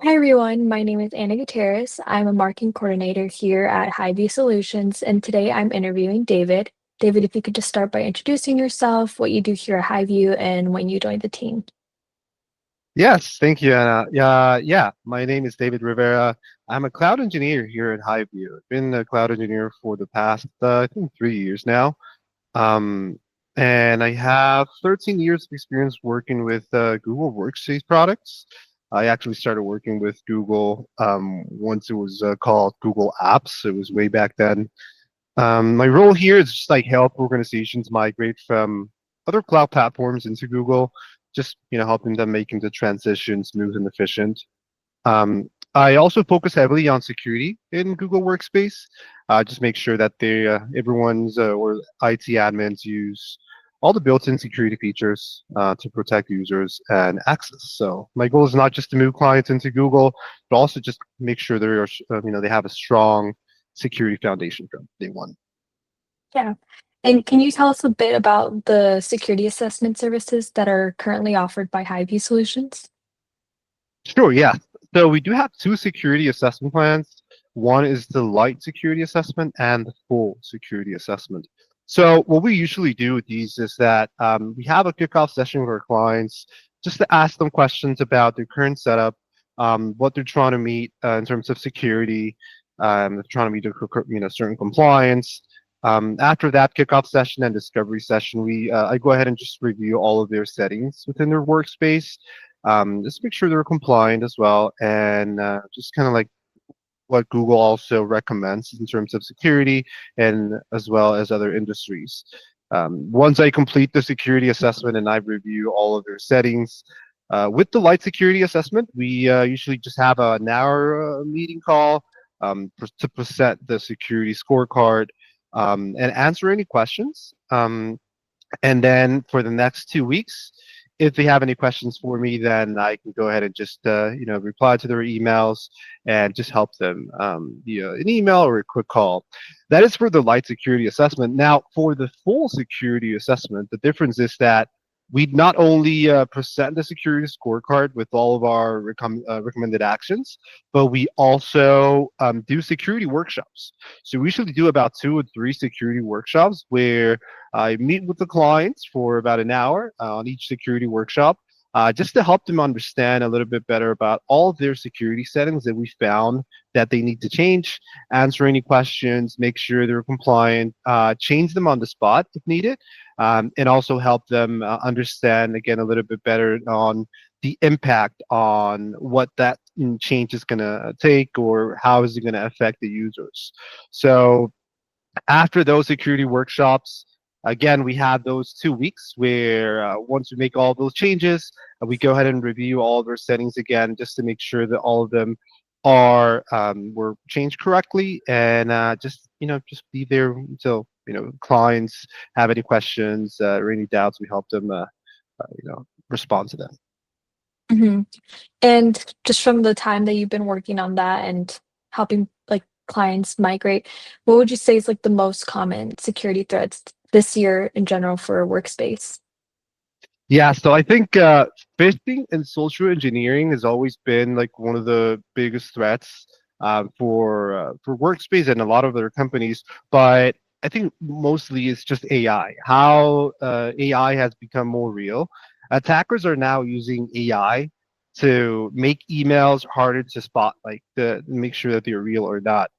Hi everyone, my name is Anna Gutierrez. I'm a marketing coordinator here at HiView Solutions, and today I'm interviewing David. David, if you could just start by introducing yourself, what you do here at HiView, and when you joined the team. Yes, thank you, Anna. Yeah, my name is David Rivera. I'm a cloud engineer here at HiView. I've been a cloud engineer for the past, I think, 3 years now. Um, and I have 13 years of experience working with Google Workspace products. I actually started working with Google once it was called Google Apps. It was way back then. My role here is just like help organizations migrate from other cloud platforms into Google, just helping them making the transition smooth and efficient. I also focus heavily on security in Google Workspace. Just make sure that everyone's or IT admins use all the built-in security features to protect users and access. So my goal is not just to move clients into Google, but also just make sure they have a strong security foundation from day one. Yeah. And can you tell us a bit about the security assessment services that are currently offered by HiView Solutions? Sure, yeah. So we do have two security assessment plans. One is the light security assessment and the full security assessment. So what we usually do with these is that we have a kickoff session with our clients just to ask them questions about their current setup, what they're trying to meet in terms of security, they're trying to meet certain compliance. After that kickoff session and discovery session, I go ahead and just review all of their settings within their workspace, just make sure they're compliant as well, and just kind of like what Google also recommends in terms of security and as well as other industries. Once I complete the security assessment and I review all of their settings, with the light security assessment, we usually just have an hour meeting call to present the security scorecard and answer any questions. And then for the next 2 weeks, if they have any questions for me, then I can go ahead and just reply to their emails and just help them via an email or a quick call. That is for the light security assessment. Now, for the full security assessment, the difference is that we not only present the security scorecard with all of our recommended actions, but we also do security workshops. So we usually do about 2 or 3 security workshops where I meet with the clients for about an hour on each security workshop, just to help them understand a little bit better about all of their security settings that we found that they need to change, answer any questions, make sure they're compliant, change them on the spot if needed, and also help them understand again a little bit better on the impact on what that change is going to take or how is it going to affect the users. So after those security workshops, again, we have those 2 weeks where once we make all those changes, we go ahead and review all of our settings again just to make sure that all of them are were changed correctly, and just be there until clients have any questions or any doubts. We help them respond to them. hmm And just from the time that you've been working on that and helping clients migrate, what would you say is like the most common security threats this year in general for workspace? Yeah, so I think phishing and social engineering has always been like one of the biggest threats for workspace and a lot of other companies. But I think mostly it's just AI. How AI has become more real. Attackers are now using AI to make emails harder to spot, like to make sure that they're real or not.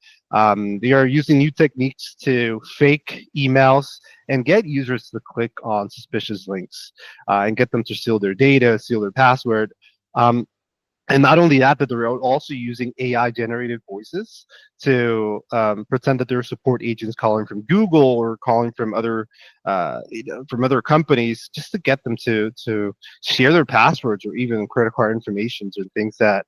They are using new techniques to fake emails and get users to click on suspicious links and get them to steal their data, steal their password. Um, and not only that, but they're also using AI generated voices to pretend that they're support agents calling from Google or calling from from other companies, just to get them to share their passwords or even credit card information or things that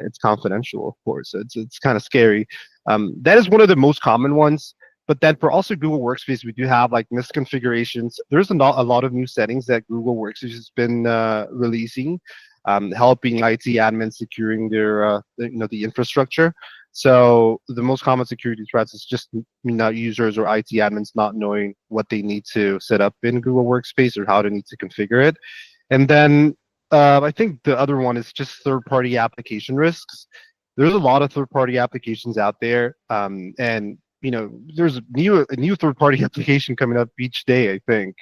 it's confidential. Of course, it's kind of scary. That is one of the most common ones. But then for also Google Workspace, we do have like misconfigurations. There's a lot of new settings that Google Workspace has been releasing, helping IT admins securing the infrastructure. So the most common security threats is just not users or IT admins not knowing what they need to set up in Google Workspace or how they need to configure it. And then I think the other one is just third-party application risks. There's a lot of third-party applications out there, and there's a new third-party application coming up each day, I think,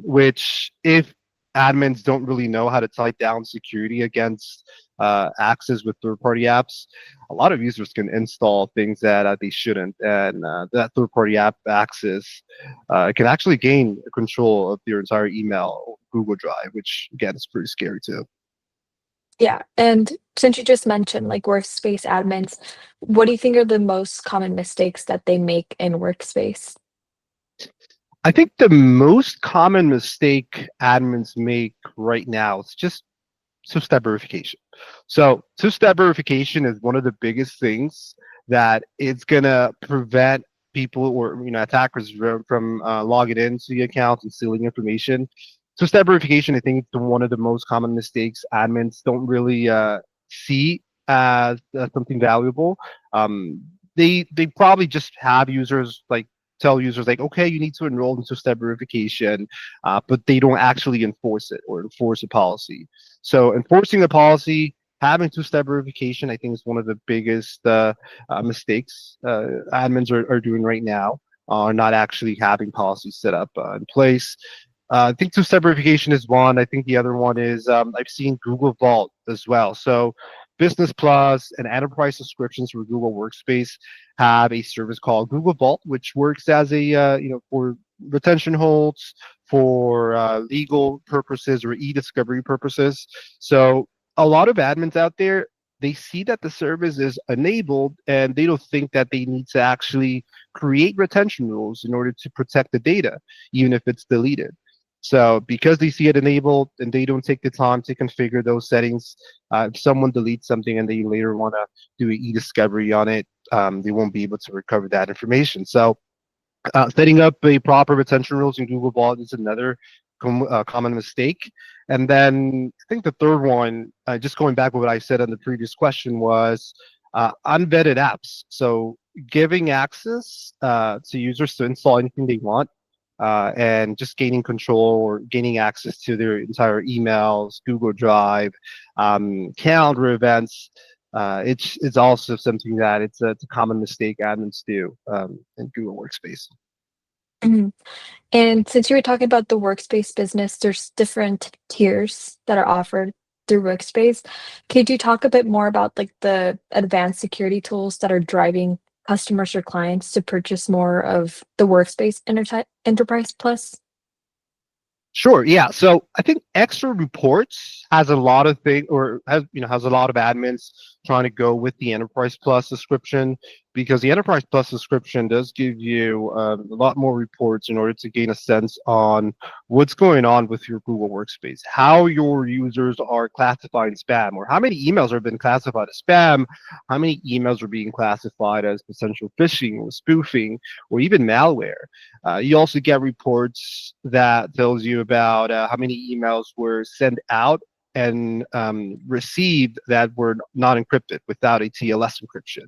which if admins don't really know how to tie down security against access with third-party apps, a lot of users can install things that they shouldn't, and that third-party app access can actually gain control of your entire email Google Drive, which again is pretty scary too. Yeah, and since you just mentioned like workspace admins, what do you think are the most common mistakes that they make in workspace? I think the most common mistake admins make right now is just two-step verification. So two-step verification is one of the biggest things that it's gonna prevent people or attackers from logging into the account and stealing information. Two-step verification, I think, is one of the most common mistakes admins don't really see as something valuable. Um, they probably just have users like tell users like, okay, you need to enroll in two-step verification, but they don't actually enforce it or enforce a policy. So enforcing the policy, having two-step verification, I think is one of the biggest mistakes admins are doing right now, are not actually having policies set up in place. I think two-step verification is one. I think the other one is I've seen Google Vault as well. So Business Plus and enterprise subscriptions for Google Workspace have a service called Google Vault, which works as a for retention holds, for legal purposes or e-discovery purposes. So a lot of admins out there, they see that the service is enabled and they don't think that they need to actually create retention rules in order to protect the data, even if it's deleted. So because they see it enabled and they don't take the time to configure those settings, if someone deletes something and they later want to do an e-discovery on it, they won't be able to recover that information. So setting up a proper retention rules in Google Vault is another common mistake. And then I think the third one, just going back to what I said on the previous question, was unvetted apps. So giving access to users to install anything they want, and just gaining control or gaining access to their entire emails, Google Drive, calendar events. It's also something that it's a common mistake admins do in Google Workspace. Mhm. And since you were talking about the workspace business, there's different tiers that are offered through Workspace. Could you talk a bit more about like the advanced security tools that are driving customers or clients to purchase more of the Workspace Enterprise Plus? Sure. Yeah. So I think extra reports has a lot of thing, or has a lot of admins trying to go with the Enterprise Plus subscription, because the Enterprise Plus subscription does give you a lot more reports in order to gain a sense on what's going on with your Google Workspace, how your users are classifying spam, or how many emails have been classified as spam, how many emails are being classified as potential phishing or spoofing or even malware. You also get reports that tells you about how many emails were sent out and received that were not encrypted without a TLS encryption.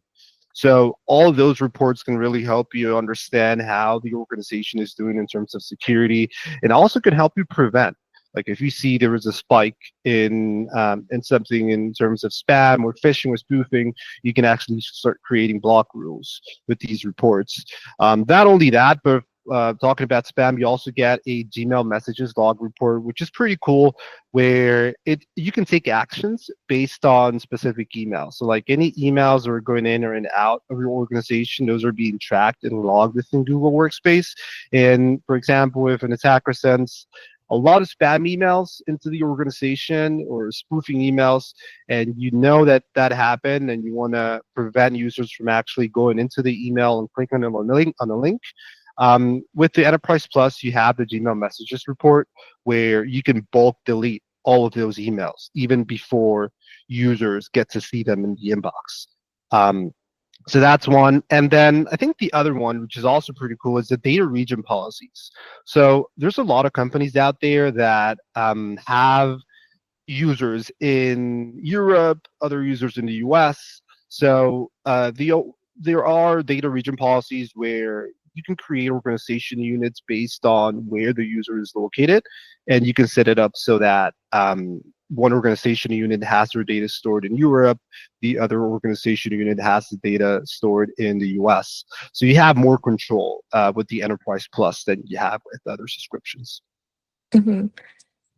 So all of those reports can really help you understand how the organization is doing in terms of security, and also can help you prevent. Like if you see there was a spike in something in terms of spam or phishing or spoofing, you can actually start creating block rules with these reports. Not only that, but talking about spam, you also get a Gmail messages log report, which is pretty cool, where you can take actions based on specific emails. So like any emails that are going in or in out of your organization, those are being tracked and logged within Google Workspace. And for example, if an attacker sends a lot of spam emails into the organization or spoofing emails, and you know that that happened, and you want to prevent users from actually going into the email and clicking on the link, with the Enterprise Plus, you have the Gmail messages report where you can bulk delete all of those emails even before users get to see them in the inbox. Um, so that's one. And then I think the other one, which is also pretty cool, is the data region policies. So there's a lot of companies out there that have users in Europe, other users in the US. So there are data region policies where you can create organization units based on where the user is located, and you can set it up so that one organization unit has their data stored in Europe, the other organization unit has the data stored in the US. So you have more control with the Enterprise Plus than you have with other subscriptions. Mhm.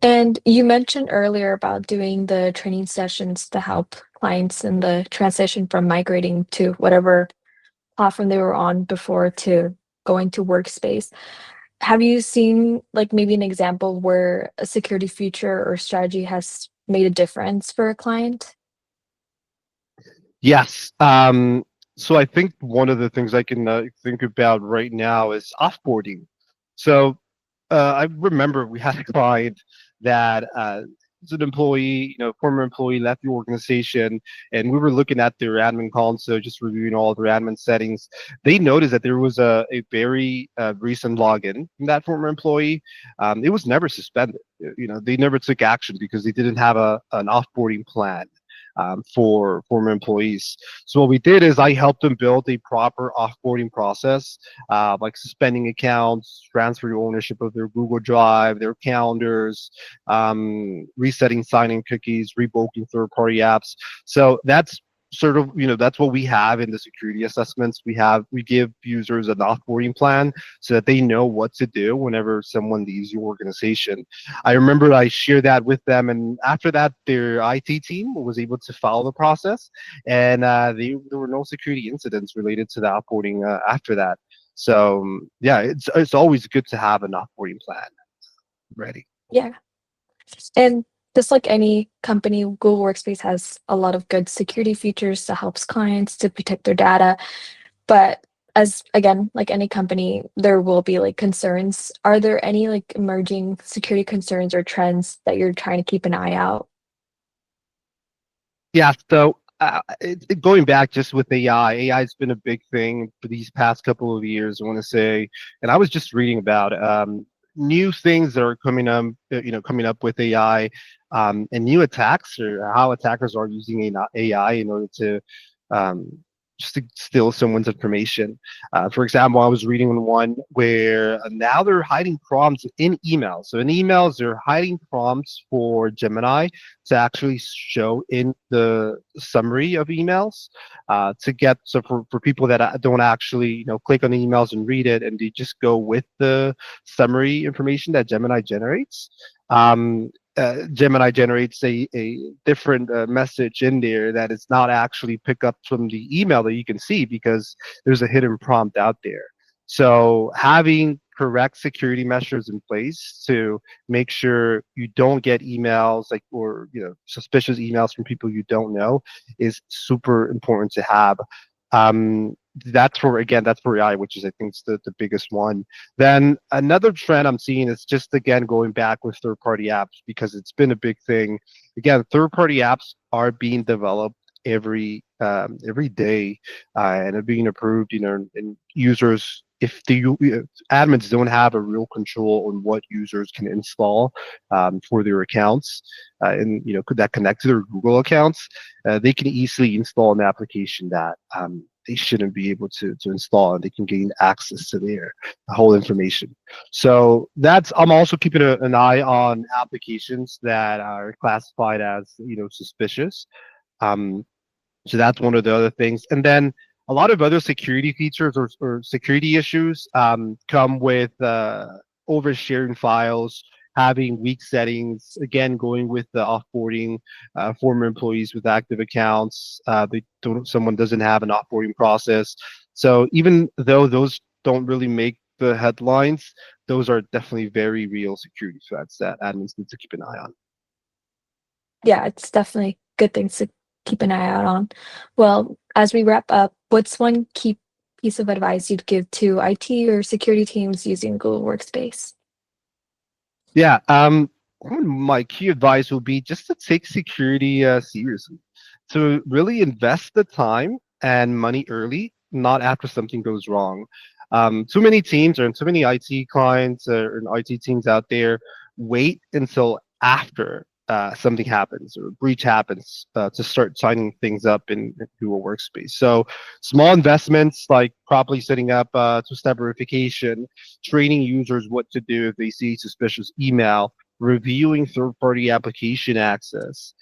And you mentioned earlier about doing the training sessions to help clients in the transition from migrating to whatever platform they were on before to going to Workspace. Have you seen like maybe an example where a security feature or strategy has made a difference for a client? Yes. So I think one of the things I can think about right now is offboarding. So I remember we had a client that was an employee, former employee left the organization, and we were looking at their admin console, just reviewing all their admin settings. They noticed that there was a very recent login from that former employee. It was never suspended. They never took action because they didn't have an offboarding plan for former employees. So what we did is I helped them build a proper offboarding process, like suspending accounts, transferring ownership of their Google Drive, their calendars, resetting sign-in cookies, revoking third-party apps. So that's sort of, that's what we have in the security assessments. We give users an offboarding plan so that they know what to do whenever someone leaves your organization. I remember I shared that with them, and after that, their IT team was able to follow the process, and there were no security incidents related to the offboarding after that. So yeah, it's always good to have an offboarding plan ready. Yeah. And just like any company, Google Workspace has a lot of good security features that helps clients to protect their data. But as again, like any company, there will be like concerns. Are there any like emerging security concerns or trends that you're trying to keep an eye out? Yeah, so going back just with AI has been a big thing for these past couple of years, I want to say. And I was just reading about new things that are coming up with AI, and new attacks, or how attackers are using AI in order to um, just to steal someone's information. For example, I was reading one where now they're hiding prompts in emails. So in emails, they're hiding prompts for Gemini to actually show in the summary of emails, to get, so for people that don't actually click on the emails and read it, and they just go with the summary information that Gemini generates. Gemini generates a different message in there that is not actually pick up from the email that you can see, because there's a hidden prompt out there. So having correct security measures in place to make sure you don't get emails, like, or suspicious emails from people you don't know, is super important to have. That's for AI, which is, I think, is the biggest one. Then another trend I'm seeing is just, again, going back with third-party apps, because it's been a big thing. Again, third-party apps are being developed every day, and are being approved. And users, if admins don't have a real control on what users can install for their accounts, and could that connect to their Google accounts, they can easily install an application that they shouldn't be able to install, and they can gain access to their whole information. So I'm also keeping an eye on applications that are classified as suspicious. Um, so that's one of the other things. And then a lot of other security features, or security issues come with oversharing files, having weak settings, again, going with the offboarding former employees with active accounts. Someone doesn't have an offboarding process. So even though those don't really make the headlines, those are definitely very real security threats that admins need to keep an eye on. Yeah, it's definitely good things to keep an eye out on. Well, as we wrap up, what's one key piece of advice you'd give to IT or security teams using Google Workspace? Yeah, one of my key advice would be just to take security seriously. To really invest the time and money early, not after something goes wrong. Too many teams, or too many IT clients, and IT teams out there, wait until after something happens or a breach happens to start signing things up in Google Workspace. So small investments, like properly setting up two-step verification, training users what to do if they see suspicious email, reviewing third-party application access,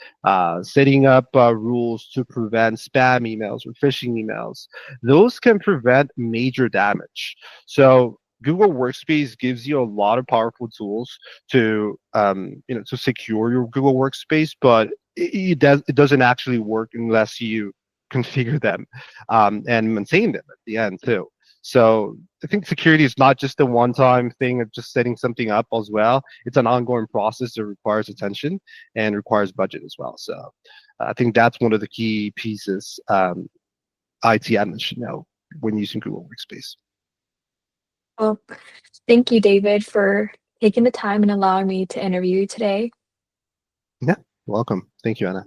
setting up rules to prevent spam emails or phishing emails. Those can prevent major damage. So Google Workspace gives you a lot of powerful tools to to secure your Google Workspace, but it doesn't actually work unless you configure them and maintain them at the end too. So I think security is not just a one-time thing of just setting something up as well. It's an ongoing process that requires attention and requires budget as well. So I think that's one of the key pieces IT admins should know when using Google Workspace. Well, thank you, David, for taking the time and allowing me to interview you today. Yeah, welcome. Thank you, Anna.